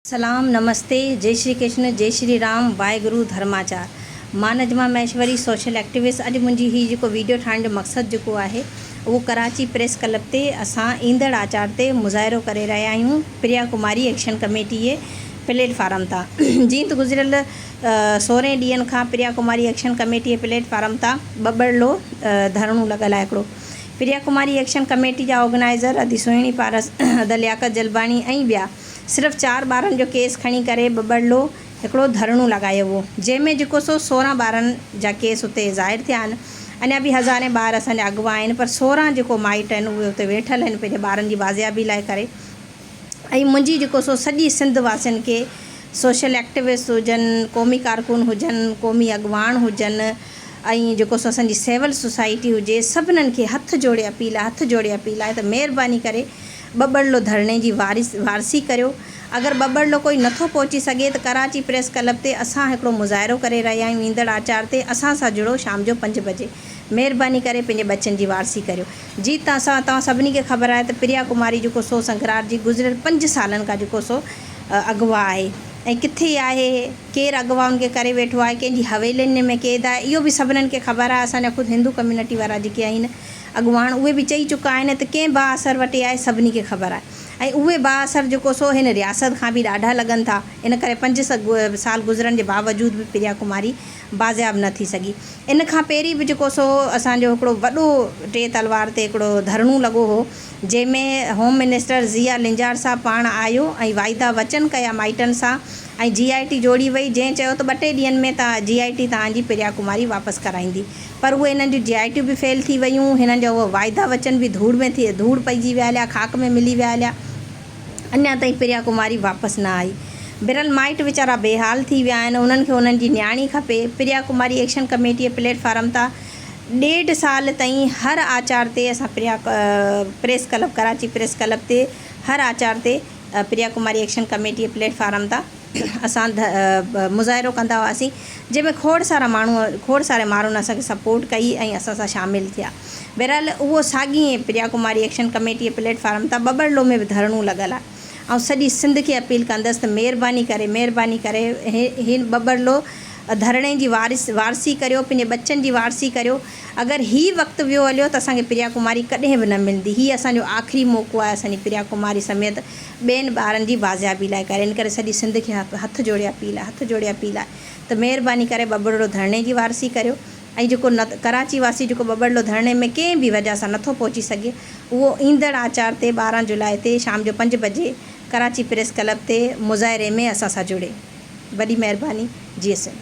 सलाम, नमस्ते, जय श्री कृष्ण, जय श्री राम, वाहेगुरु धर्माचार। मां Najma Maheshwari, social activist. अॼु मुंहिंजी हीअ जेको वीडियो ठाहिण जो मक़सदु जेको आहे उहो कराची प्रेस क्लब ते असां ईंदड़ आचार ते मुज़ाहिरो करे रहिया आहियूं प्रिया कुमारी एक्शन कमेटी जे प्लेटफार्म तां। जीअं त गुज़िरियल 16 ॾींहंनि खां प्रिया कुमारी एक्शन कमेटी जे प्लेटफार्म तां बबड़लो धरणो लॻल आहे। हिकिड़ो प्रिया कुमारी एक्शन कमेटी जा ऑर्गेनाइज़र अदी सुहिणी पारस, अद लियाकत जलबाणी ऐं ॿिया सिर्फ़ु 4 ॿारनि जो केस खणी करे बबड़लो हिकिड़ो धरणो लॻायो हो, जंहिंमें जेको 16 ॿारनि जा केस उते ज़ाहिर थिया आहिनि। अञा बि हज़ारे ॿार असांजा अॻुवा आहिनि, पर 16 जेको माइट आहिनि उहे उते वेठल आहिनि पंहिंजे ॿारनि जी बाज़ियाबी लाइ करे। ऐं मुंहिंजी जेको सॼी सिंध वासियुनि खे, सोशल एक्टिविस्ट हुजनि, क़ौमी कारकुन हुजनि, क़ौमी अॻुवान हुजनि, ऐं जेको असांजी सिविल सोसाइटी हुजे, सभिनीनि खे हथ जोड़े अपील आहे त महिरबानी करे बबड़लो धरणे जी वारसी करियो। अगरि बबड़लो कोई नथो पहुची सघे त कराची प्रेस क्लब ते असां हिकिड़ो मुज़ाहिरो करे रहिया आहियूं ईंदड़ आचार ते। असां सां जुड़ो शाम जो 5 बजे। महिरबानी करे पंहिंजे बच्चनि जी वारसी करियो। जी तव्हां सभिनी खे ख़बर आहे त प्रिया कुमारी जेको संघरार जी गुज़िरियल 5 सालनि खां जेको अॻुवा आहे, ऐं किथे आहे, केरु अॻुवा उनखे करे वेठो आहे, कंहिंजी हवेलियुनि में क़ैद आहे, इहो बि सभिनीनि खे ख़बर आहे। असांजा ख़ुदि हिंदू कम्यूनिटी वारा जेके आहिनि अॻुवान, उहे बि चई चुका आहिनि त कंहिं बाअसर वटि आहे, सभिनी खे ख़बर आहे। ऐं उहे बाअसर जेको हिन रियासत खां बि ॾाढा लॻनि था। इन करे 5 साल गुज़रण जे बावजूद बि प्रिया कुमारी बाज़ियाब न थी सघी। इन खां पहिरीं बि जेको असांजो हिकिड़ो वॾो 3 तलवार ते हिकिड़ो धरणो लॻो हो, जंहिंमें होम मिनिस्टर ज़िया लिंजार साहब पाण आयो ऐं वाइदा वचन कया माइटनि सां, ऐं GIT जोड़ी वई, जंहिं चयो त 2-3 ॾींहंनि में GIT तव्हांजी प्रिया कुमारी वापसि कराईंदी। पर उहे हिननि जूं GIT बि फेल थी वियूं, हिननि जा उहो वाइदा वचन बि धूड़ पइजी विया हलिया, खाक में मिली विया हलिया। अञा ताईं प्रिया कुमारी वापसि न आई। बिरल माइट वीचारा बेहाल थी विया आहिनि, उन्हनि खे उन्हनि जी न्याणी खपे। प्रिया कुमारी एक्शन कमेटी जे प्लेटफार्म तां 1.5 साल ताईं हर आचार ते असां press club, Karachi press club ते हर आचार ते प्रिया कुमारी एक्शन कमेटी जे प्लेटफार्म तां असां मुज़ाहिरो कंदा हुआसीं, जंहिंमें खोड़ सारे माण्हुनि असांखे सपोर्ट कई ऐं असां सां शामिलु थिया। बहरहाल उहो साॻी प्रिया कुमारी एक्शन कमेटी जे प्लेटफार्म तां बबड़लो में बि धरणो लॻल आहे। ऐं सॼी सिंध खे अपील कंदसि त महिरबानी करे हिन बबड़लो धरणे जी वारसी करियो, पंहिंजे बच्चनि जी वारसी करियो। अगरि हीउ वक़्तु वियो हलियो त असांखे प्रिया कुमारी कॾहिं बि न मिलंदी। हीअ असांजो आख़िरी मौक़ो आहे असांजी प्रिया कुमारी समेत ॿियनि ॿारनि जी बाज़ियाबी लाइ करे। इन करे सॼी सिंध खे हथ जोड़े अपील आहे त महिरबानी करे बबड़लो धरणे जी वारसी करियो। ऐं जेको कराची वासी जेको बबड़लो धरणे में कंहिं बि वजह सां नथो पहुची सघे, उहो ईंदड़ आचार ते 12 जुलाई ते शाम जो 5 बजे कराची प्रेस क्लब ते मुज़ाहिरे में असां सां जुड़े। वॾी महिरबानी। जी सिंध।